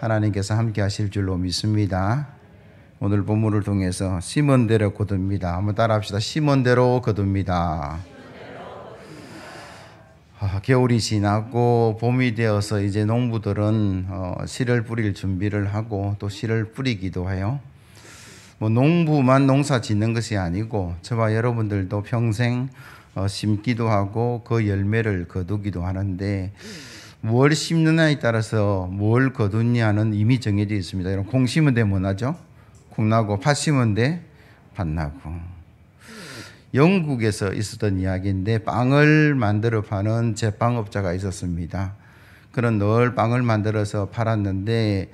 하나님께서 함께 하실 줄로 믿습니다. 오늘 본문을 통해서 심은 대로 거둡니다. 한번 따라합시다. 심은 대로 거둡니다. 겨울이 지나고 봄이 되어서 이제 농부들은 씨를 뿌릴 준비를 하고 또 씨를 뿌리기도 해요. 농부만 농사 짓는 것이 아니고 저와 여러분들도 평생 심기도 하고 그 열매를 거두기도 하는데 뭘 심느냐에 따라서 뭘 거두냐는 이미 정해져 있습니다. 여러분, 콩 심은 데 뭐 나죠? 콩 나고, 팥 심은 데 팥 나고. 영국에서 있었던 이야기인데 빵을 만들어 파는 제빵업자가 있었습니다. 그는 늘 빵을 만들어서 팔았는데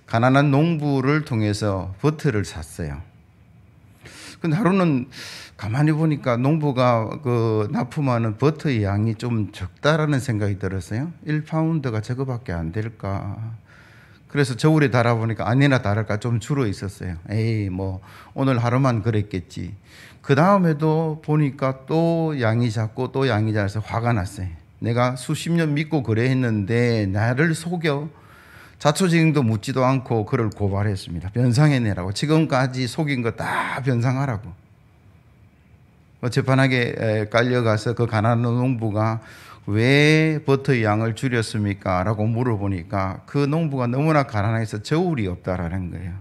가난한 농부를 통해서 버터를 샀어요. 근데 하루는 가만히 보니까 농부가 납품하는 버터의 양이 좀 적다라는 생각이 들었어요. 1파운드가 저거밖에 안 될까. 그래서 저울에 달아보니까 아니나 다를까 좀 줄어 있었어요. 에이, 오늘 하루만 그랬겠지. 그 다음에도 보니까 또 양이 작고 또 양이 작아서 화가 났어요. 내가 수십 년 믿고 그래 했는데 나를 속여. 자초지종도 묻지도 않고 그를 고발했습니다. 변상해내라고. 지금까지 속인 거 다 변상하라고. 재판하게 깔려가서 그 가난한 농부가 왜 버터의 양을 줄였습니까? 라고 물어보니까 그 농부가 너무나 가난해서 저울이 없다라는 거예요.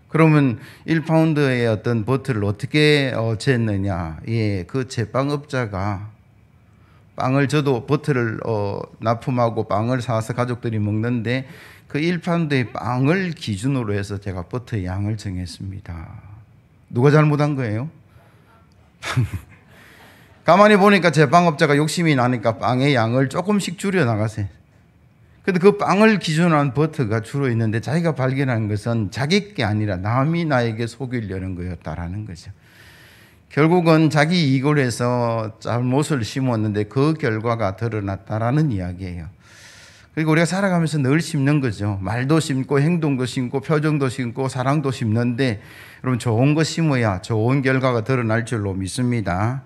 그러면 1파운드의 어떤 버터를 어떻게 쟀느냐? 예, 그 제빵업자가 빵을 저도 버터를 납품하고 빵을 사서 가족들이 먹는데 그 1파운드의 빵을 기준으로 해서 제가 버터의 양을 정했습니다. 누가 잘못한 거예요? 가만히 보니까 제빵업자가 욕심이 나니까 빵의 양을 조금씩 줄여 나가세요. 근데 그 빵을 기준으로 한 버터가 줄어 있는데 자기가 발견한 것은 자기 게 아니라 남이 나에게 속이려는 거였다라는 거죠. 결국은 자기 이익을 해서 잘못을 심었는데 그 결과가 드러났다라는 이야기예요. 그리고 우리가 살아가면서 늘 심는 거죠. 말도 심고 행동도 심고 표정도 심고 사랑도 심는데 여러분, 좋은 거 심어야 좋은 결과가 드러날 줄로 믿습니다.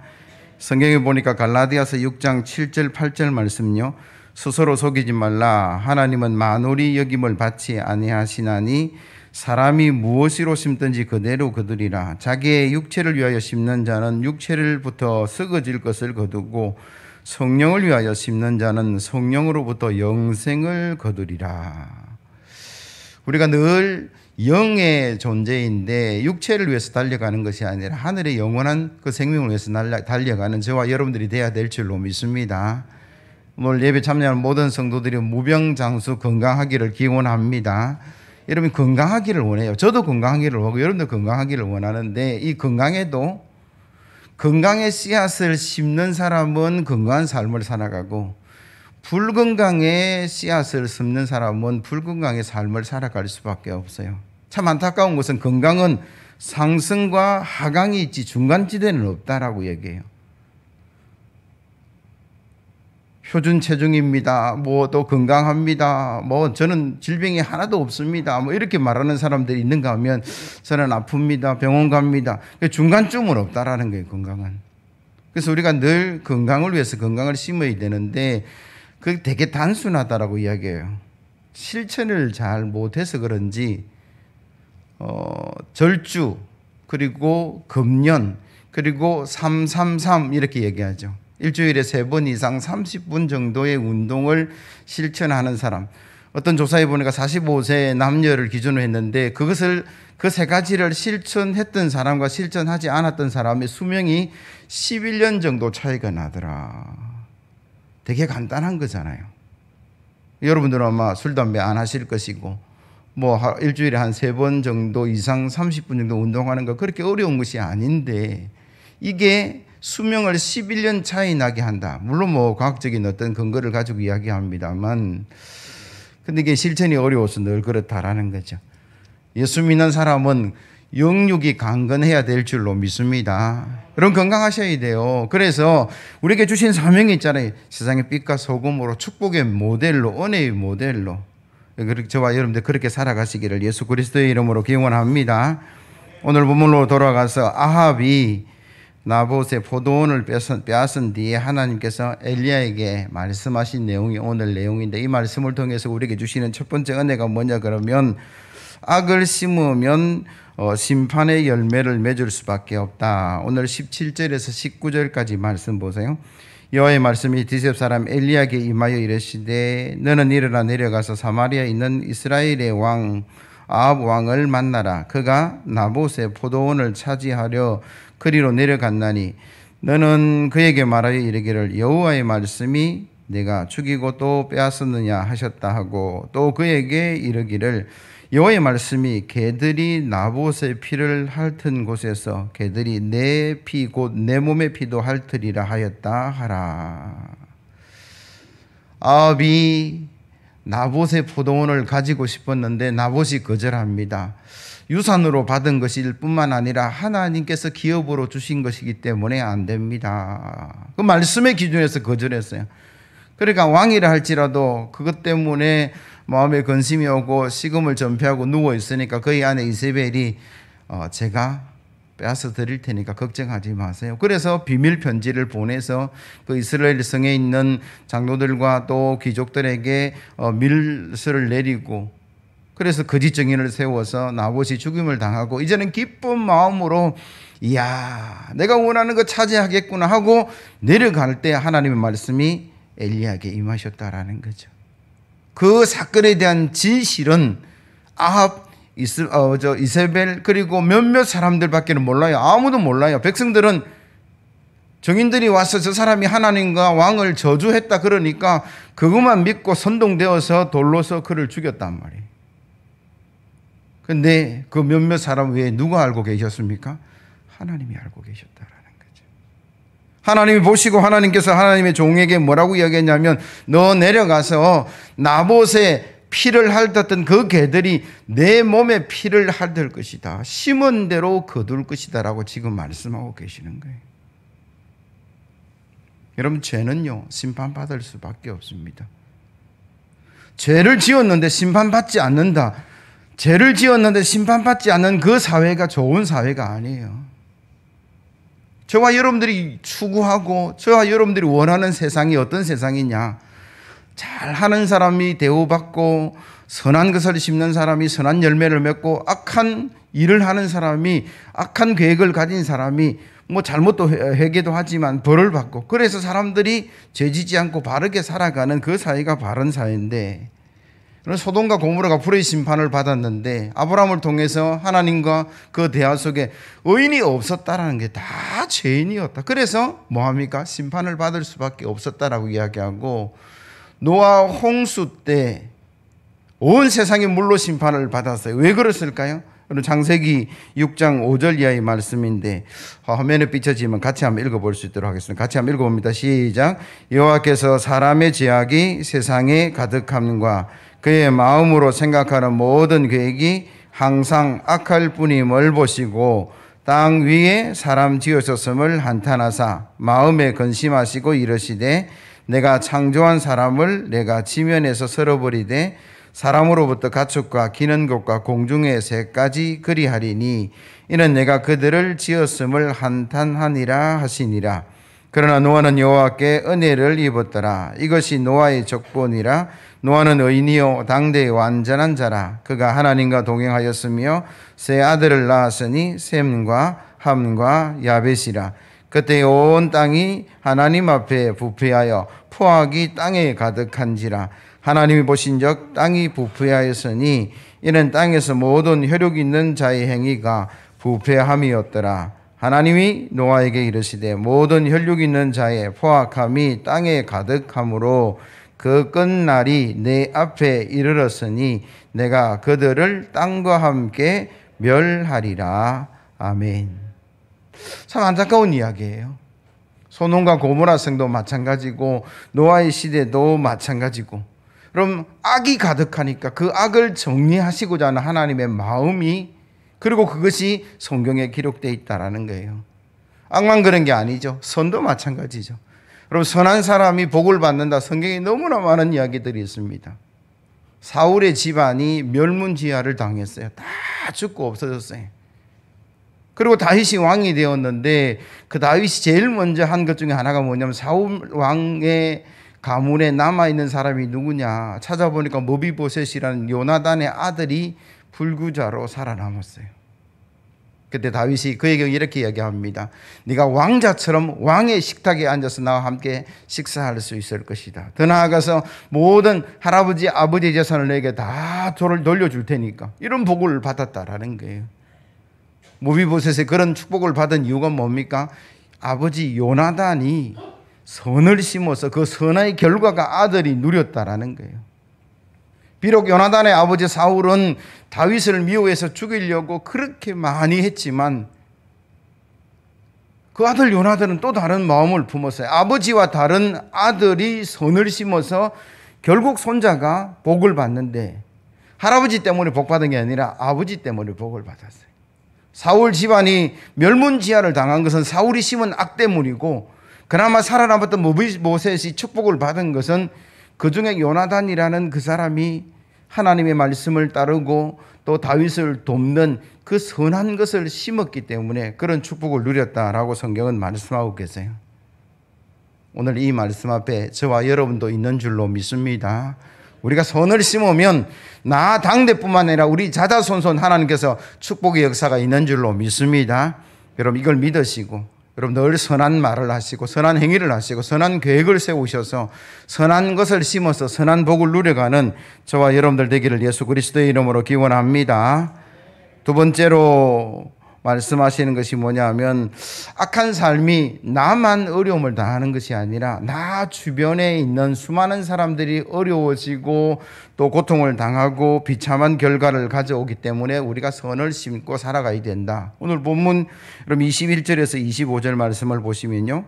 성경에 보니까 갈라디아서 6장 7절 8절 말씀요. 스스로 속이지 말라. 하나님은 만홀히 여김을 받지 아니하시나니 사람이 무엇으로 심든지 그대로 거두리라. 자기의 육체를 위하여 심는 자는 육체를부터 썩어질 것을 거두고 성령을 위하여 심는 자는 성령으로부터 영생을 거두리라. 우리가 늘 영의 존재인데 육체를 위해서 달려가는 것이 아니라 하늘의 영원한 그 생명을 위해서 달려가는 저와 여러분들이 되어야 될 줄로 믿습니다. 오늘 예배 참여하는 모든 성도들이 무병장수 건강하기를 기원합니다. 여러분, 건강하기를 원해요. 저도 건강하기를 원하고 여러분도 건강하기를 원하는데 이 건강에도 건강의 씨앗을 심는 사람은 건강한 삶을 살아가고 불건강의 씨앗을 심는 사람은 불건강의 삶을 살아갈 수밖에 없어요. 참 안타까운 것은 건강은 상승과 하강이 있지 중간지대는 없다라고 얘기해요. 표준 체중입니다. 또 건강합니다. 저는 질병이 하나도 없습니다. 이렇게 말하는 사람들이 있는가 하면 저는 아픕니다. 병원 갑니다. 중간쯤은 없다라는 거예요, 건강은. 그래서 우리가 늘 건강을 위해서 건강을 심어야 되는데 그게 되게 단순하다라고 이야기해요. 실천을 잘 못해서 그런지 절주 그리고 금년 그리고 333 이렇게 얘기하죠. 일주일에 3번 이상 30분 정도의 운동을 실천하는 사람. 어떤 조사에 보니까 45세 남녀를 기준으로 했는데 그것을 그 3가지를 실천했던 사람과 실천하지 않았던 사람의 수명이 11년 정도 차이가 나더라. 되게 간단한 거잖아요. 여러분들은 아마 술, 담배 안 하실 것이고 일주일에 한 3번 정도 이상 30분 정도 운동하는 거 그렇게 어려운 것이 아닌데 이게 수명을 11년 차이 나게 한다. 물론 과학적인 어떤 근거를 가지고 이야기합니다만 근데 이게 실천이 어려워서 늘 그렇다라는 거죠. 예수 믿는 사람은 영육이 강건해야 될 줄로 믿습니다. 여러분, 건강하셔야 돼요. 그래서 우리에게 주신 사명이 있잖아요. 세상의 빛과 소금으로 축복의 모델로, 은혜의 모델로 저와 여러분들 그렇게 살아가시기를 예수 그리스도의 이름으로 기원합니다. 오늘 본문으로 돌아가서 아합이 나봇의 포도원을 빼앗은 뒤에 하나님께서 엘리야에게 말씀하신 내용이 오늘 내용인데, 이 말씀을 통해서 우리에게 주시는 첫 번째 은혜가 뭐냐 그러면, 악을 심으면 심판의 열매를 맺을 수밖에 없다. 오늘 17절에서 19절까지 말씀 보세요. 여호와의 말씀이 디셉 사람 엘리야에게 임하여 이르시되, 너는 일어나 내려가서 사마리아에 있는 이스라엘의 왕 아합 왕을 만나라. 그가 나봇의 포도원을 차지하려 그리로 내려갔나니 너는 그에게 말하여 이르기를, 여호와의 말씀이 내가 죽이고 또 빼앗았느냐 하셨다 하고, 또 그에게 이르기를, 여호와의 말씀이 개들이 나봇의 피를 핥은 곳에서 개들이 내 피 곧 내 몸의 피도 핥으리라 하였다 하라. 아합이 나봇의 포도원을 가지고 싶었는데 나봇이 거절합니다. 유산으로 받은 것일 뿐만 아니라 하나님께서 기업으로 주신 것이기 때문에 안 됩니다. 그 말씀의 기준에서 거절했어요. 그러니까 왕이라 할지라도 그것 때문에 마음에 근심이 오고 식음을 전폐하고 누워 있으니까 그의 아내 이세벨이 제가 빼앗아 드릴 테니까 걱정하지 마세요. 그래서 비밀 편지를 보내서 그 이스라엘 성에 있는 장로들과 또 귀족들에게 밀서를 내리고, 그래서 거짓 증인을 세워서 나봇이 죽임을 당하고 이제는 기쁜 마음으로 이야 내가 원하는 거 차지하겠구나 하고 내려갈 때 하나님의 말씀이 엘리야에게 임하셨다라는 거죠. 그 사건에 대한 진실은 아합, 이세벨 그리고 몇몇 사람들밖에는 몰라요. 아무도 몰라요. 백성들은, 정인들이 와서 저 사람이 하나님과 왕을 저주했다 그러니까 그것만 믿고 선동되어서 돌로서 그를 죽였단 말이에요. 근데 그 몇몇 사람 외에 누가 알고 계셨습니까? 하나님이 알고 계셨다라는 거죠. 하나님이 보시고 하나님께서 하나님의 종에게 뭐라고 이야기했냐면, 너 내려가서 나봇의 피를 핥았던 그 개들이 내 몸에 피를 핥을 것이다. 심은 대로 거둘 것이다 라고 지금 말씀하고 계시는 거예요. 여러분, 죄는요 심판받을 수밖에 없습니다. 죄를 지었는데 심판받지 않는다. 죄를 지었는데 심판받지 않는 그 사회가 좋은 사회가 아니에요. 저와 여러분들이 추구하고 저와 여러분들이 원하는 세상이 어떤 세상이냐, 잘하는 사람이 대우받고 선한 것을 심는 사람이 선한 열매를 맺고, 악한 일을 하는 사람이, 악한 계획을 가진 사람이 뭐 잘못도 회개도 하지만 벌을 받고, 그래서 사람들이 죄지지 않고 바르게 살아가는 그 사회가 바른 사회인데, 소돔과 고모라가 불의 심판을 받았는데 아브라함을 통해서 하나님과 그 대화 속에 의인이 없었다라는 게 다 죄인이었다. 그래서 뭐합니까? 심판을 받을 수밖에 없었다라고 이야기하고, 노아 홍수 때 온 세상이 물로 심판을 받았어요. 왜 그랬을까요? 창세기 6장 5절 이하의 말씀인데 화면에 비춰지면 같이 한번 읽어볼 수 있도록 하겠습니다. 같이 한번 읽어봅니다. 시작. 여호와께서 사람의 죄악이 세상에 가득함과 그의 마음으로 생각하는 모든 계획이 항상 악할 뿐임을 보시고 땅 위에 사람 지으셨음을 한탄하사 마음에 근심하시고 이르시되, 내가 창조한 사람을 내가 지면에서 쓸어버리되 사람으로부터 가축과 기는 것과 공중의 새까지 그리하리니 이는 내가 그들을 지었음을 한탄하니라 하시니라. 그러나 노아는 여호와께 은혜를 입었더라. 이것이 노아의 족본이라. 노아는 의인이요 당대의 완전한 자라. 그가 하나님과 동행하였으며 세 아들을 낳았으니 셈과 함과 야벳이라. 그때 온 땅이 하나님 앞에 부패하여 포악이 땅에 가득한지라. 하나님이 보신즉 땅이 부패하였으니 이는 땅에서 모든 혈육 있는 자의 행위가 부패함이었더라. 하나님이 노아에게 이르시되, 모든 혈육 있는 자의 포악함이 땅에 가득함으로 그 끝날이 내 앞에 이르렀으니 내가 그들을 땅과 함께 멸하리라. 아멘. 참 안타까운 이야기예요. 소돔과 고모라 성도 마찬가지고 노아의 시대도 마찬가지고, 그럼 악이 가득하니까 그 악을 정리하시고자 하는 하나님의 마음이, 그리고 그것이 성경에 기록되어 있다라는 거예요. 악만 그런 게 아니죠. 선도 마찬가지죠. 여러분, 선한 사람이 복을 받는다. 성경에 너무나 많은 이야기들이 있습니다. 사울의 집안이 멸문지하를 당했어요. 다 죽고 없어졌어요. 그리고 다윗이 왕이 되었는데 그 다윗이 제일 먼저 한 것 중에 하나가 뭐냐면 사울 왕의 가문에 남아있는 사람이 누구냐 찾아보니까 모비보셋이라는 요나단의 아들이 불구자로 살아남았어요. 그때 다윗이 그에게 이렇게 이야기합니다. 네가 왕자처럼 왕의 식탁에 앉아서 나와 함께 식사할 수 있을 것이다. 더 나아가서 모든 할아버지 아버지 재산을 내게 다 돌려줄 테니까. 이런 복을 받았다라는 거예요. 모비보셋의 그런 축복을 받은 이유가 뭡니까? 아버지 요나단이 선을 심어서 그 선의 결과가 아들이 누렸다라는 거예요. 비록 요나단의 아버지 사울은 다윗을 미워해서 죽이려고 그렇게 많이 했지만 그 아들 요나단은 또 다른 마음을 품었어요. 아버지와 다른 아들이 선을 심어서 결국 손자가 복을 받는데 할아버지 때문에 복 받은 게 아니라 아버지 때문에 복을 받았어요. 사울 집안이 멸문지하를 당한 것은 사울이 심은 악 때문이고 그나마 살아남았던 모비보셋이 축복을 받은 것은 그중에 요나단이라는 그 사람이 하나님의 말씀을 따르고 또 다윗을 돕는 그 선한 것을 심었기 때문에 그런 축복을 누렸다라고 성경은 말씀하고 계세요. 오늘 이 말씀 앞에 저와 여러분도 있는 줄로 믿습니다. 우리가 선을 심으면 나 당대뿐만 아니라 우리 자자손손 하나님께서 축복의 역사가 있는 줄로 믿습니다. 여러분 이걸 믿으시고 여러분 늘 선한 말을 하시고 선한 행위를 하시고 선한 계획을 세우셔서 선한 것을 심어서 선한 복을 누려가는 저와 여러분들 되기를 예수 그리스도의 이름으로 기원합니다. 두 번째로 말씀하시는 것이 뭐냐면 악한 삶이 나만 어려움을 당하는 것이 아니라 나 주변에 있는 수많은 사람들이 어려워지고 또 고통을 당하고 비참한 결과를 가져오기 때문에 우리가 선을 심고 살아가야 된다. 오늘 본문 그럼 21절에서 25절 말씀을 보시면요,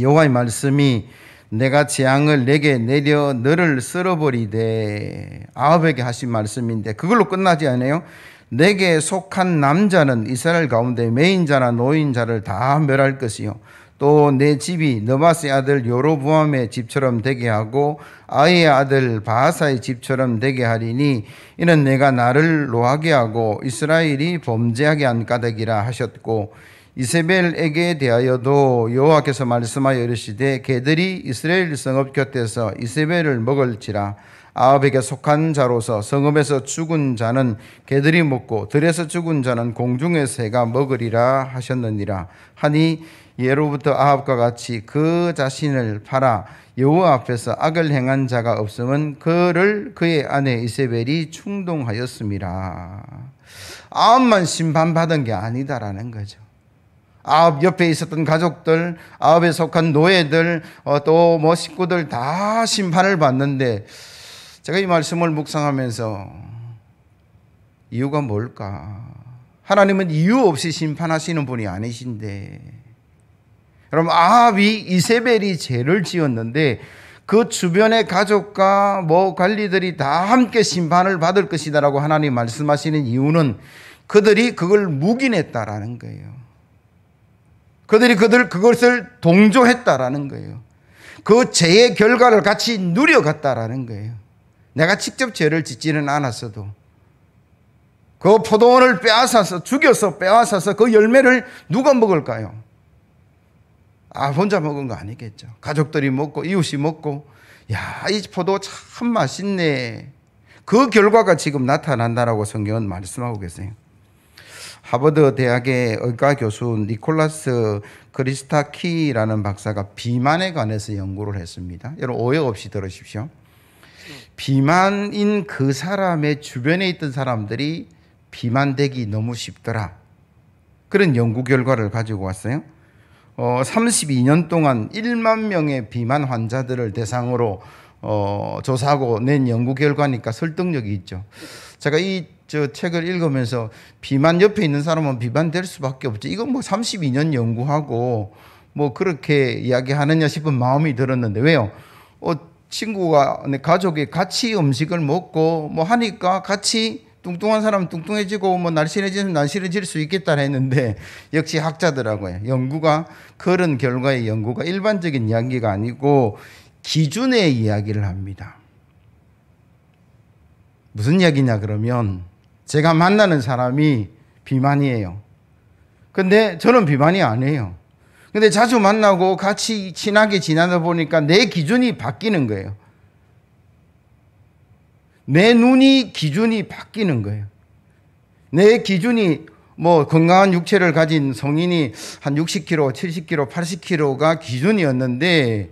여호와의 말씀이 내가 재앙을 내게 내려 너를 쓸어버리되, 아합에게 하신 말씀인데 그걸로 끝나지 않아요. 내게 속한 남자는 이스라엘 가운데 매인자나 노인자를 다 멸할 것이요 또 내 집이 느바스의 아들 여로보암의 집처럼 되게 하고 아이의 아들 바하사의 집처럼 되게 하리니 이는 내가 나를 노하게 하고 이스라엘이 범죄하게 한 까닭이라 하셨고, 이세벨에게 대하여도 여호와께서 말씀하여 이르시되 개들이 이스라엘 성읍 곁에서 이세벨을 먹을지라. 아합에게 속한 자로서 성읍에서 죽은 자는 개들이 먹고 들에서 죽은 자는 공중의 새가 먹으리라 하셨느니라 하니, 예로부터 아합과 같이 그 자신을 팔아 여호와 앞에서 악을 행한 자가 없음은 그를 그의 아내 이세벨이 충동하였음이라. 아합만 심판받은 게 아니다라는 거죠. 아합 옆에 있었던 가족들, 아합에 속한 노예들, 또 뭐 식구들 다 심판을 받는데, 제가 이 말씀을 묵상하면서 이유가 뭘까? 하나님은 이유 없이 심판하시는 분이 아니신데, 여러분 아합이 이세벨이 죄를 지었는데 그 주변의 가족과 뭐 관리들이 다 함께 심판을 받을 것이다라고 하나님 말씀하시는 이유는 그들이 그걸 묵인했다라는 거예요. 그들이 그것을 동조했다라는 거예요. 그 죄의 결과를 같이 누려갔다라는 거예요. 내가 직접 죄를 짓지는 않았어도 그 포도원을 빼앗아서 죽여서 빼앗아서 그 열매를 누가 먹을까요? 혼자 먹은 거 아니겠죠. 가족들이 먹고 이웃이 먹고, 야, 이 포도 참 맛있네. 그 결과가 지금 나타난다라고 성경은 말씀하고 계세요. 하버드 대학의 의과 교수 니콜라스 크리스타키라는 박사가 비만에 관해서 연구를 했습니다. 여러분 오해 없이 들으십시오. 비만인 그 사람의 주변에 있던 사람들이 비만되기 너무 쉽더라. 그런 연구 결과를 가지고 왔어요. 32년 동안 1만 명의 비만 환자들을 대상으로 조사하고 낸 연구 결과니까 설득력이 있죠. 제가 이 책을 읽으면서 비만 옆에 있는 사람은 비만될 수밖에 없지, 이건 뭐 32년 연구하고 뭐 그렇게 이야기하느냐 싶은 마음이 들었는데, 왜요? 친구가, 가족이 같이 음식을 먹고 뭐 하니까 같이 뚱뚱한 사람은 뚱뚱해지고 뭐 날씬해지면 날씬해질 수 있겠다 했는데, 역시 학자들하고요, 연구가, 그런 결과의 연구가 일반적인 이야기가 아니고 기준의 이야기를 합니다. 무슨 이야기냐 그러면, 제가 만나는 사람이 비만이에요. 근데 저는 비만이 아니에요. 근데 자주 만나고 같이 친하게 지내다 보니까 내 기준이 바뀌는 거예요. 내 눈이 기준이 바뀌는 거예요. 내 기준이 뭐 건강한 육체를 가진 성인이 한 60kg, 70kg, 80kg가 기준이었는데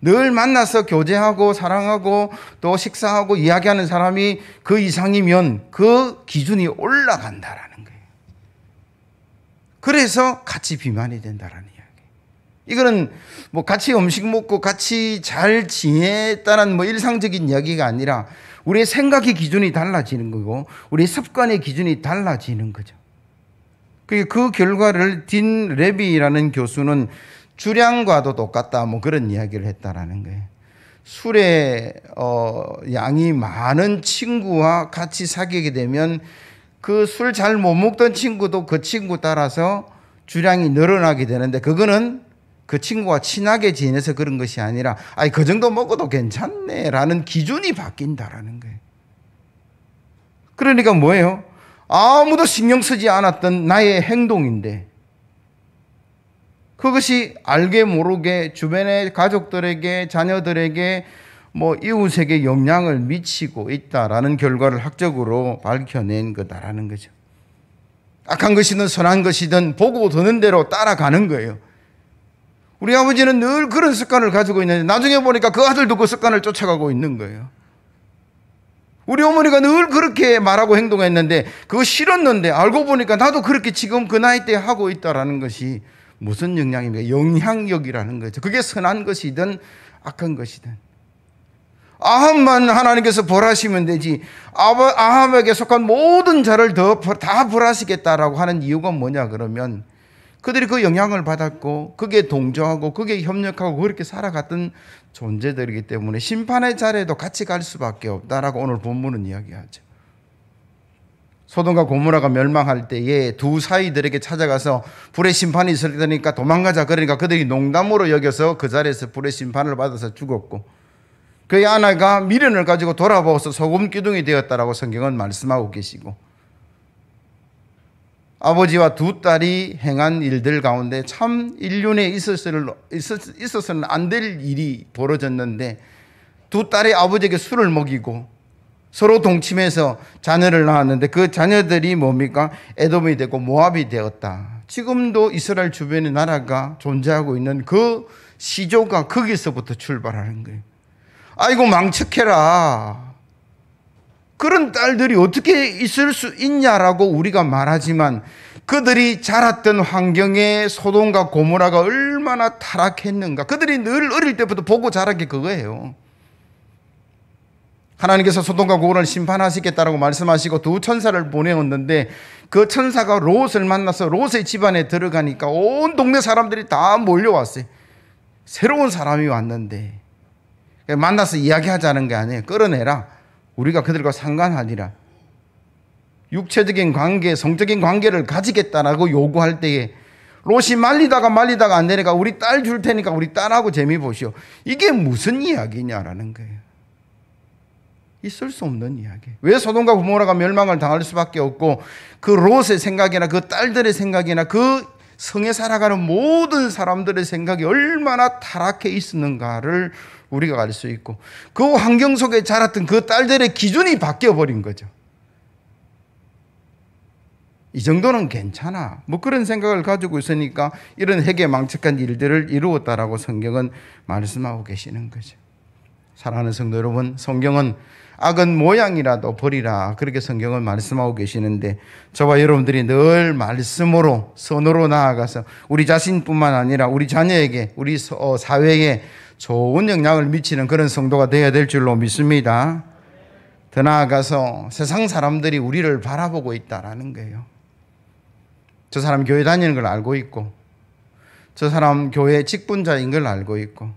늘 만나서 교제하고 사랑하고 또 식사하고 이야기하는 사람이 그 이상이면 그 기준이 올라간다라는 거예요. 그래서 같이 비만이 된다라는 이야기. 이거는 뭐 같이 음식 먹고 같이 잘 지냈다는 뭐 일상적인 이야기가 아니라 우리의 생각의 기준이 달라지는 거고 우리의 습관의 기준이 달라지는 거죠. 그 결과를 딘 레비라는 교수는 주량과도 똑같다 뭐 그런 이야기를 했다라는 거예요. 술의 양이 많은 친구와 같이 사귀게 되면 그 술 잘 못 먹던 친구도 그 친구 따라서 주량이 늘어나게 되는데 그거는 그 친구와 친하게 지내서 그런 것이 아니라 아니 그 정도 먹어도 괜찮네 라는 기준이 바뀐다라는 거예요. 그러니까 뭐예요? 아무도 신경 쓰지 않았던 나의 행동인데 그것이 알게 모르게 주변의 가족들에게 자녀들에게 뭐 이웃에게 영향을 미치고 있다라는 결과를 학적으로 밝혀낸 거다라는 거죠. 악한 것이든 선한 것이든 보고 드는 대로 따라가는 거예요. 우리 아버지는 늘 그런 습관을 가지고 있는데 나중에 보니까 그 아들도 그 습관을 쫓아가고 있는 거예요. 우리 어머니가 늘 그렇게 말하고 행동했는데 그거 싫었는데 알고 보니까 나도 그렇게 지금 그 나이 때 하고 있다라는 것이 무슨 영향입니까? 영향력이라는 거죠. 그게 선한 것이든 악한 것이든. 아합만 하나님께서 벌하시면 되지 아합에게 속한 모든 자를 다 벌하시겠다라고 하는 이유가 뭐냐 그러면 그들이 그 영향을 받았고 그게 동조하고 그게 협력하고 그렇게 살아갔던 존재들이기 때문에 심판의 자리에도 같이 갈 수밖에 없다라고 오늘 본문은 이야기하죠. 소돔과 고모라가 멸망할 때에 두 사이들에게 찾아가서 불의 심판이 있을 테니까 도망가자 그러니까 그들이 농담으로 여겨서 그 자리에서 불의 심판을 받아서 죽었고 그의 아내가 미련을 가지고 돌아보아서 소금 기둥이 되었다라고 성경은 말씀하고 계시고 아버지와 두 딸이 행한 일들 가운데 참 인륜에 있어서는 안 될 일이 벌어졌는데 두 딸이 아버지에게 술을 먹이고 서로 동침해서 자녀를 낳았는데 그 자녀들이 뭡니까? 에돔이 되고 모압이 되었다. 지금도 이스라엘 주변의 나라가 존재하고 있는 그 시조가 거기서부터 출발하는 거예요. 아이고 망측해라. 그런 딸들이 어떻게 있을 수 있냐라고 우리가 말하지만 그들이 자랐던 환경에 소돔과 고모라가 얼마나 타락했는가. 그들이 늘 어릴 때부터 보고 자란 게 그거예요. 하나님께서 소돔과 고모라를 심판하시겠다라고 말씀하시고 두 천사를 보내었는데 그 천사가 롯을 만나서 롯의 집안에 들어가니까 온 동네 사람들이 다 몰려왔어요. 새로운 사람이 왔는데 만나서 이야기하자는 게 아니에요. 끌어내라. 우리가 그들과 상관하니라. 육체적인 관계, 성적인 관계를 가지겠다라고 요구할 때에 롯이 말리다가 안 되니까 우리 딸 줄 테니까 우리 딸하고 재미 보시오. 이게 무슨 이야기냐라는 거예요. 있을 수 없는 이야기. 왜 소돔과 고모라가 멸망을 당할 수밖에 없고 그 롯의 생각이나 그 딸들의 생각이나 그 성에 살아가는 모든 사람들의 생각이 얼마나 타락해 있었는가를 우리가 알 수 있고 그 환경 속에 자랐던 그 딸들의 기준이 바뀌어버린 거죠. 이 정도는 괜찮아. 뭐 그런 생각을 가지고 있으니까 이런 회개망측한 일들을 이루었다라고 성경은 말씀하고 계시는 거죠. 사랑하는 성도 여러분, 성경은 악은 모양이라도 버리라 그렇게 성경은 말씀하고 계시는데 저와 여러분들이 늘 말씀으로 선으로 나아가서 우리 자신뿐만 아니라 우리 자녀에게 우리 사회에 좋은 영향을 미치는 그런 성도가 되어야 될 줄로 믿습니다. 더 나아가서 세상 사람들이 우리를 바라보고 있다라는 거예요. 저 사람 교회 다니는 걸 알고 있고 저 사람 교회 직분자인 걸 알고 있고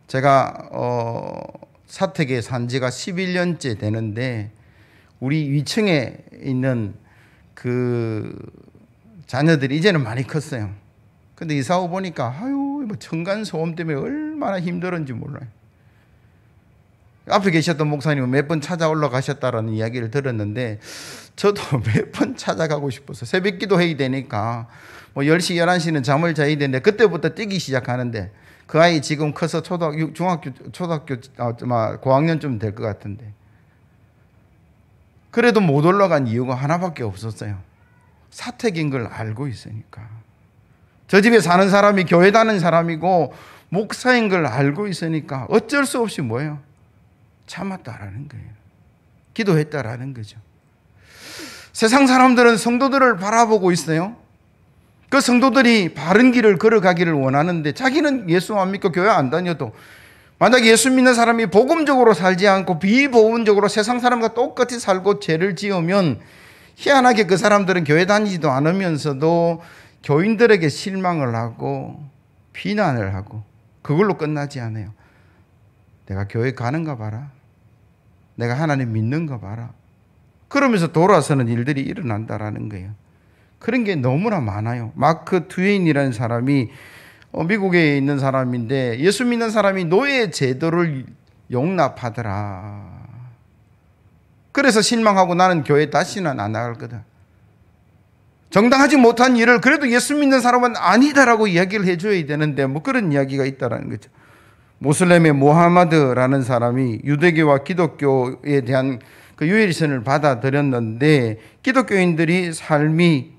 제가 사택에 산 지가 11년째 되는데 우리 위층에 있는 그 자녀들이 이제는 많이 컸어요. 근데 이사 오고 보니까 아유 뭐 층간소음 때문에 얼마나 힘들었는지 몰라요. 앞에 계셨던 목사님은 몇 번 찾아 올라가셨다라는 이야기를 들었는데 저도 몇 번 찾아가고 싶어서 새벽 기도해야 되니까 뭐 10시, 11시는 잠을 자야 되는데 그때부터 뛰기 시작하는데 그 아이 지금 커서 중학교, 초등학교, 고학년쯤 될 것 같은데 그래도 못 올라간 이유가 하나밖에 없었어요. 사택인 걸 알고 있으니까. 저 집에 사는 사람이 교회 다니는 사람이고 목사인 걸 알고 있으니까 어쩔 수 없이 뭐예요? 참았다라는 거예요. 기도했다라는 거죠. 세상 사람들은 성도들을 바라보고 있어요. 그 성도들이 바른 길을 걸어가기를 원하는데 자기는 예수 안 믿고 교회 안 다녀도 만약 예수 믿는 사람이 복음적으로 살지 않고 비복음적으로 세상 사람과 똑같이 살고 죄를 지으면 희한하게 그 사람들은 교회 다니지도 않으면서도 교인들에게 실망을 하고 비난을 하고 그걸로 끝나지 않아요. 내가 교회 가는가 봐라. 내가 하나님 믿는가 봐라. 그러면서 돌아서는 일들이 일어난다라는 거예요. 그런 게 너무나 많아요. 마크 트웨인이라는 사람이 미국에 있는 사람인데 예수 믿는 사람이 노예 제도를 용납하더라. 그래서 실망하고 나는 교회 다시는 안 나갈 거다. 정당하지 못한 일을 그래도 예수 믿는 사람은 아니다라고 이야기를 해줘야 되는데 뭐 그런 이야기가 있다라는 거죠. 모슬렘의 모하마드라는 사람이 유대교와 기독교에 대한 그 유일신을 받아들였는데 기독교인들이 삶이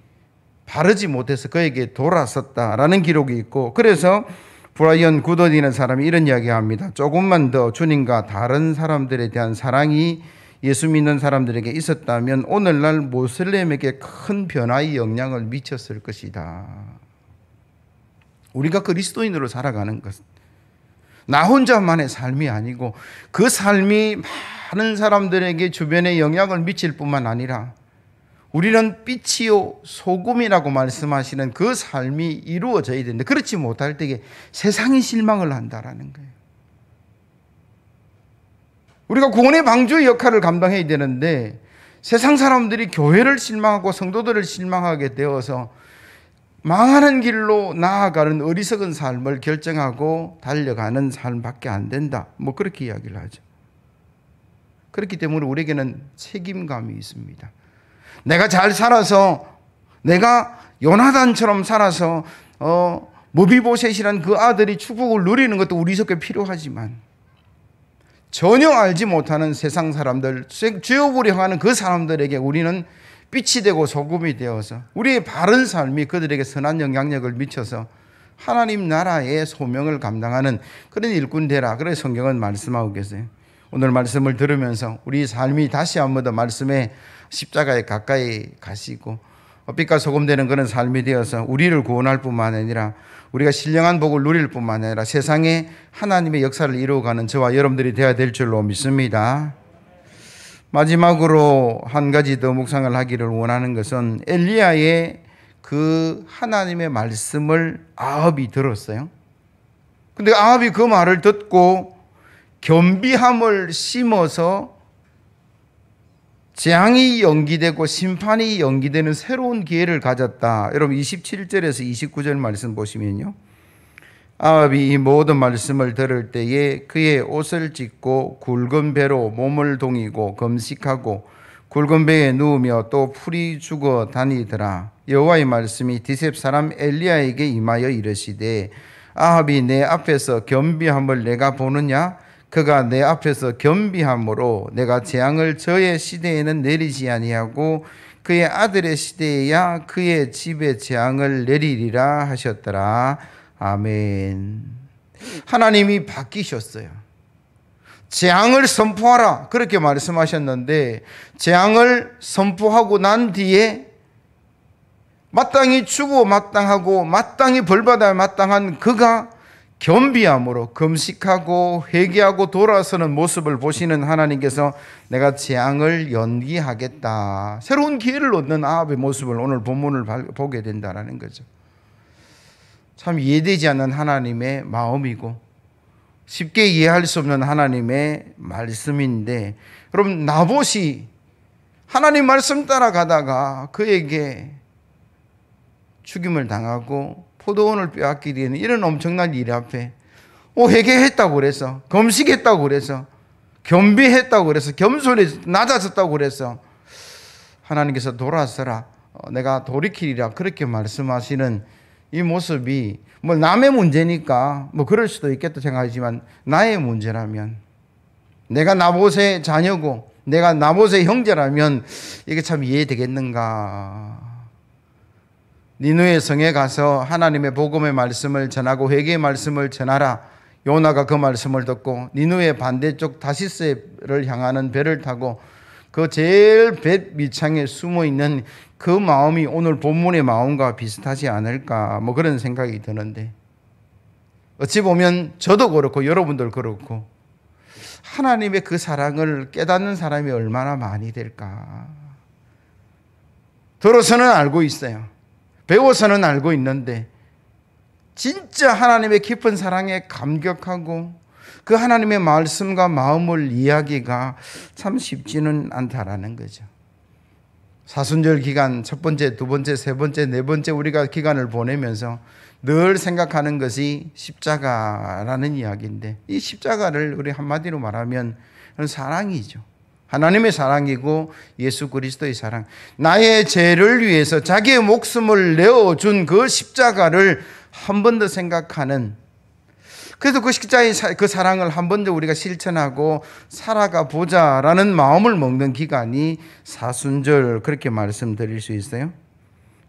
바르지 못해서 그에게 돌아섰다라는 기록이 있고 그래서 브라이언 구더디라는 사람이 이런 이야기합니다. 조금만 더 주님과 다른 사람들에 대한 사랑이 예수 믿는 사람들에게 있었다면 오늘날 모슬렘에게 큰 변화의 영향을 미쳤을 것이다. 우리가 그리스도인으로 살아가는 것, 나 혼자만의 삶이 아니고 그 삶이 많은 사람들에게 주변에 영향을 미칠 뿐만 아니라 우리는 빛이요 소금이라고 말씀하시는 그 삶이 이루어져야 되는데 그렇지 못할 때에 세상이 실망을 한다라는 거예요. 우리가 구원의 방주의 역할을 감당해야 되는데 세상 사람들이 교회를 실망하고 성도들을 실망하게 되어서 망하는 길로 나아가는 어리석은 삶을 결정하고 달려가는 삶밖에 안 된다. 뭐 그렇게 이야기를 하죠. 그렇기 때문에 우리에게는 책임감이 있습니다. 내가 잘 살아서 내가 요나단처럼 살아서 무비보셋이란 그 아들이 축복을 누리는 것도 우리 속에 필요하지만 전혀 알지 못하는 세상 사람들, 죄업으려 하는 그 사람들에게 우리는 빛이 되고 소금이 되어서 우리의 바른 삶이 그들에게 선한 영향력을 미쳐서 하나님 나라의 소명을 감당하는 그런 일꾼 되라. 그래서 성경은 말씀하고 계세요. 오늘 말씀을 들으면서 우리 삶이 다시 한 번 더 말씀에 십자가에 가까이 가시고 빛과 소금 되는 그런 삶이 되어서 우리를 구원할 뿐만 아니라 우리가 신령한 복을 누릴 뿐만 아니라 세상에 하나님의 역사를 이루어가는 저와 여러분들이 되어야 될 줄로 믿습니다. 마지막으로 한 가지 더 묵상을 하기를 원하는 것은 엘리야의 그 하나님의 말씀을 아합이 들었어요. 근데 아합이 그 말을 듣고 겸비함을 심어서 재앙이 연기되고 심판이 연기되는 새로운 기회를 가졌다. 여러분 27절에서 29절 말씀 보시면요. 아합이 이 모든 말씀을 들을 때에 그의 옷을 찢고 굵은 배로 몸을 동이고 금식하고 굵은 배에 누우며 또 풀이 죽어 다니더라. 여호와의 말씀이 디셉 사람 엘리야에게 임하여 이르시되 아합이 내 앞에서 겸비함을 내가 보느냐? 그가 내 앞에서 겸비함으로 내가 재앙을 저의 시대에는 내리지 아니하고 그의 아들의 시대에야 그의 집에 재앙을 내리리라 하셨더라. 아멘. 하나님이 바뀌셨어요. 재앙을 선포하라 그렇게 말씀하셨는데 재앙을 선포하고 난 뒤에 마땅히 주고 마땅하고 마땅히 벌받아야 마땅한 그가 겸비함으로 금식하고 회개하고 돌아서는 모습을 보시는 하나님께서 내가 재앙을 연기하겠다. 새로운 기회를 얻는 아합의 모습을 오늘 본문을 보게 된다는 거죠. 참 이해되지 않는 하나님의 마음이고 쉽게 이해할 수 없는 하나님의 말씀인데 여러분 나봇이 하나님 말씀 따라가다가 그에게 죽임을 당하고 포도원을 빼앗기게 되는 이런 엄청난 일 앞에 회개했다고 그래서 금식했다고 그래서 겸비했다고 그래서 겸손히 낮아졌다고 그래서 하나님께서 돌아서라, 내가 돌이키리라 그렇게 말씀하시는 이 모습이 뭐 남의 문제니까 뭐 그럴 수도 있겠다 생각하지만 나의 문제라면, 내가 나봇의 자녀고 내가 나봇의 형제라면 이게 참 이해되겠는가. 니느웨 성에 가서 하나님의 복음의 말씀을 전하고 회개의 말씀을 전하라. 요나가 그 말씀을 듣고 니느웨 반대쪽 다시스를 향하는 배를 타고 그 제일 배 밑창에 숨어 있는 그 마음이 오늘 본문의 마음과 비슷하지 않을까, 뭐 그런 생각이 드는데, 어찌 보면 저도 그렇고 여러분들 그렇고 하나님의 그 사랑을 깨닫는 사람이 얼마나 많이 될까. 들어서는 알고 있어요. 배워서는 알고 있는데 진짜 하나님의 깊은 사랑에 감격하고 그 하나님의 말씀과 마음을 이해하기가 참 쉽지는 않다라는 거죠. 사순절 기간 첫 번째, 두 번째, 세 번째, 네 번째 우리가 기간을 보내면서 늘 생각하는 것이 십자가라는 이야기인데, 이 십자가를 우리 한마디로 말하면 사랑이죠. 하나님의 사랑이고 예수 그리스도의 사랑. 나의 죄를 위해서 자기의 목숨을 내어준 그 십자가를 한 번 더 생각하는, 그래서 그 십자가의 그 사랑을 한 번 더 우리가 실천하고 살아가 보자라는 마음을 먹는 기간이 사순절, 그렇게 말씀드릴 수 있어요.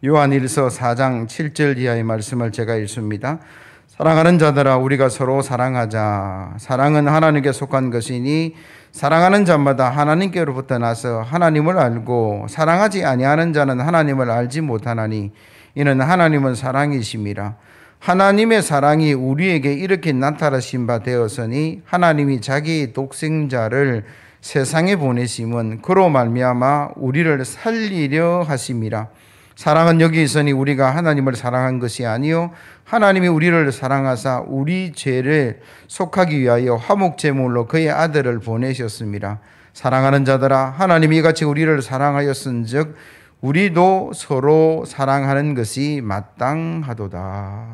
요한일서 4장 7절 이하의 말씀을 제가 읽습니다. 사랑하는 자들아, 우리가 서로 사랑하자. 사랑은 하나님께 속한 것이니 사랑하는 자마다 하나님께로부터 나서 하나님을 알고 사랑하지 아니하는 자는 하나님을 알지 못하나니 이는 하나님은 사랑이심이라. 하나님의 사랑이 우리에게 이렇게 나타나신 바 되었으니 하나님이 자기 독생자를 세상에 보내심은 그로 말미암아 우리를 살리려 하심이라. 사랑은 여기 있으니 우리가 하나님을 사랑한 것이 아니요 하나님이 우리를 사랑하사 우리 죄를 속하기 위하여 화목제물로 그의 아들을 보내셨습니다. 사랑하는 자들아, 하나님이 이같이 우리를 사랑하였은즉 우리도 서로 사랑하는 것이 마땅하도다.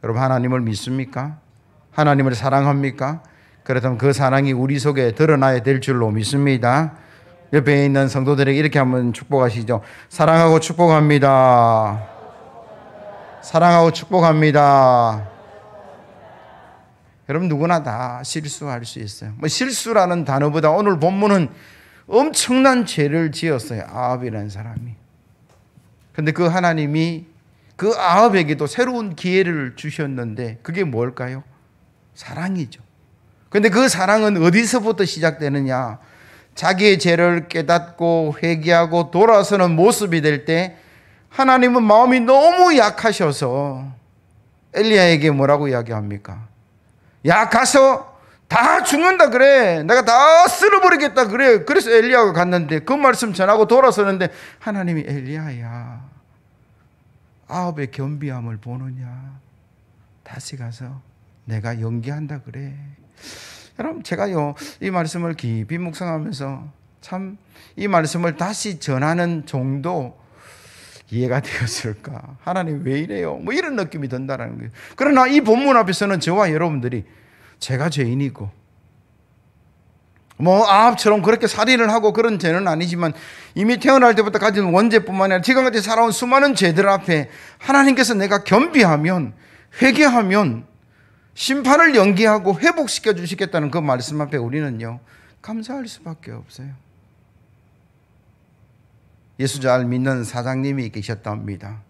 여러분, 하나님을 믿습니까? 하나님을 사랑합니까? 그렇다면 그 사랑이 우리 속에 드러나야 될 줄로 믿습니다. 옆에 있는 성도들에게 이렇게 한번 축복하시죠. 사랑하고 축복합니다. 사랑하고 축복합니다. 여러분, 누구나 다 실수할 수 있어요. 뭐 실수라는 단어보다 오늘 본문은 엄청난 죄를 지었어요. 아합이라는 사람이. 그런데 그 하나님이 그 아합에게도 새로운 기회를 주셨는데 그게 뭘까요? 사랑이죠. 그런데 그 사랑은 어디서부터 시작되느냐? 자기의 죄를 깨닫고 회개하고 돌아서는 모습이 될 때 하나님은 마음이 너무 약하셔서 엘리야에게 뭐라고 이야기합니까? 야, 가서 다 죽는다 그래. 내가 다 쓸어버리겠다 그래. 그래서 엘리야가 갔는데 그 말씀 전하고 돌아서는데 하나님이 엘리야야, 아합의 겸비함을 보느냐? 다시 가서 내가 연기한다 그래. 여러분, 제가요 이 말씀을 깊이 묵상하면서 참 이 말씀을 다시 전하는 정도 이해가 되었을까? 하나님 왜 이래요? 뭐 이런 느낌이 든다는 거예요. 그러나 이 본문 앞에서는 저와 여러분들이 제가 죄인이고 뭐 아합처럼 그렇게 살인을 하고 그런 죄는 아니지만 이미 태어날 때부터 가진 원죄뿐만 아니라 지금까지 살아온 수많은 죄들 앞에 하나님께서 내가 겸비하면, 회개하면 심판을 연기하고 회복시켜 주시겠다는 그 말씀 앞에 우리는요 감사할 수밖에 없어요. 예수 잘 믿는 사장님이 계셨답니다.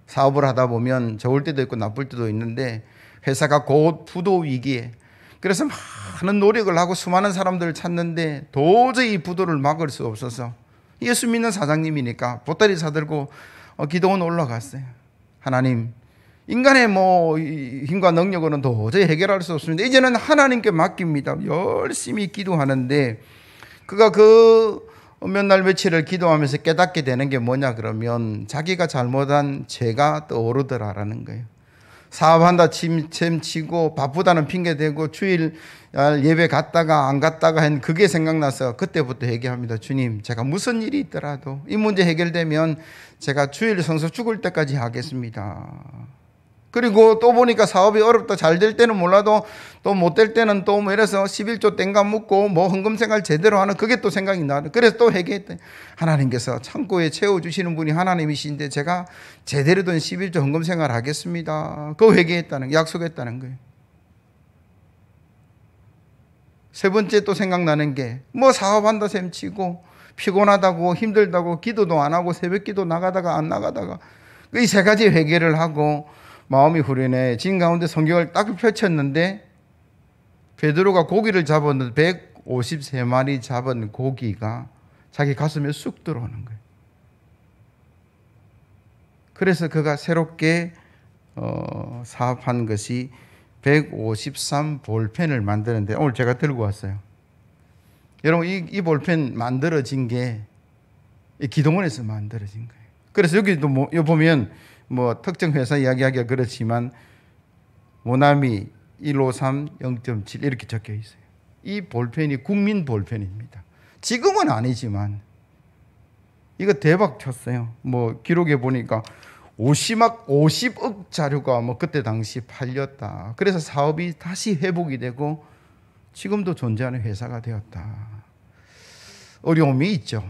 사업을 하다 보면 좋을 때도 있고 나쁠 때도 있는데 회사가 곧 부도 위기에, 그래서 많은 노력을 하고 수많은 사람들을 찾는데 도저히 이 부도를 막을 수 없어서 예수 믿는 사장님이니까 보따리 사들고 기도원 올라갔어요. 하나님, 인간의 뭐 힘과 능력으로는 도저히 해결할 수 없습니다. 이제는 하나님께 맡깁니다. 열심히 기도하는데 그가 그 몇 날 며칠을 기도하면서 깨닫게 되는 게 뭐냐 그러면 자기가 잘못한 죄가 떠오르더라라는 거예요. 사업한다 치고 바쁘다는 핑계 대고 주일 예배 갔다가 안 갔다가 한 그게 생각나서 그때부터 얘기합니다. 주님, 제가 무슨 일이 있더라도 이 문제 해결되면 제가 주일 성수 죽을 때까지 하겠습니다. 그리고 또 보니까 사업이 어렵다. 잘 될 때는 몰라도 또 못 될 때는 또 뭐 이래서 11조 땡감 묻고 뭐 헌금 생활 제대로 하는 그게 또 생각이 나요. 그래서 또 회개했대. 하나님께서 창고에 채워주시는 분이 하나님이신데 제가 제대로 된 11조 헌금 생활 하겠습니다. 그 회개했다는, 약속했다는 거예요. 세 번째 또 생각나는 게 뭐 사업한다 셈치고 피곤하다고 힘들다고 기도도 안 하고 새벽 기도 나가다가 안 나가다가 이 세 가지 회개를 하고 마음이 후련해 진 가운데 성경을 딱 펼쳤는데 베드로가 고기를 잡았는데 153마리 잡은 고기가 자기 가슴에 쑥 들어오는 거예요. 그래서 그가 새롭게 사업한 것이 153 볼펜을 만드는데 오늘 제가 들고 왔어요. 여러분 이 볼펜 만들어진 게 이 기동원에서 만들어진 거예요. 그래서 여기도 여기 보면 뭐 특정 회사 이야기하기가 그렇지만 모나미 153 0.7 이렇게 적혀 있어요. 이 볼펜이 국민 볼펜입니다. 지금은 아니지만 이거 대박 쳤어요. 뭐 기록에 보니까 50억 자료가 뭐 그때 당시 팔렸다. 그래서 사업이 다시 회복이 되고 지금도 존재하는 회사가 되었다. 어려움이 있죠.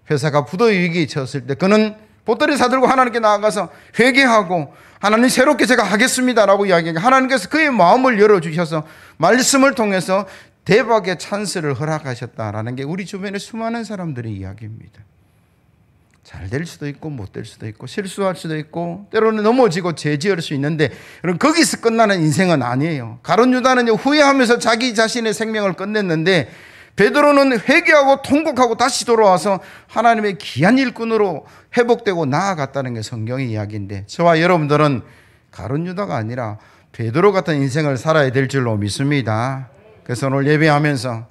회사가 부도의 위기에 처했을 때 그는 보따리 사들고 하나님께 나아가서 회개하고 하나님 새롭게 제가 하겠습니다라고 이야기하니까 하나님께서 그의 마음을 열어주셔서 말씀을 통해서 대박의 찬스를 허락하셨다라는 게 우리 주변의 수많은 사람들의 이야기입니다. 잘 될 수도 있고 못 될 수도 있고 실수할 수도 있고 때로는 넘어지고 죄 지을 수 있는데 여러분 거기서 끝나는 인생은 아니에요. 가룟 유다는 후회하면서 자기 자신의 생명을 끝냈는데 베드로는 회개하고 통곡하고 다시 돌아와서 하나님의 귀한 일꾼으로 회복되고 나아갔다는 게 성경의 이야기인데 저와 여러분들은 가룟 유다가 아니라 베드로 같은 인생을 살아야 될 줄로 믿습니다. 그래서 오늘 예배하면서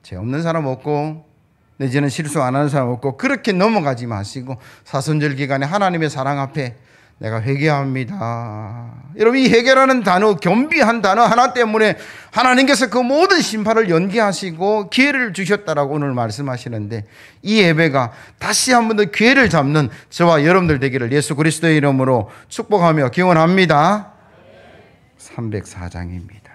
죄 없는 사람 없고 내지는 실수 안 하는 사람 없고 그렇게 넘어가지 마시고 사순절 기간에 하나님의 사랑 앞에 내가 회개합니다. 여러분 이 회개라는 단어, 겸비한 단어 하나 때문에 하나님께서 그 모든 심판을 연기하시고 기회를 주셨다라고 오늘 말씀하시는데 이 예배가 다시 한 번 더 기회를 잡는 저와 여러분들 되기를 예수 그리스도의 이름으로 축복하며 기원합니다. 304장입니다.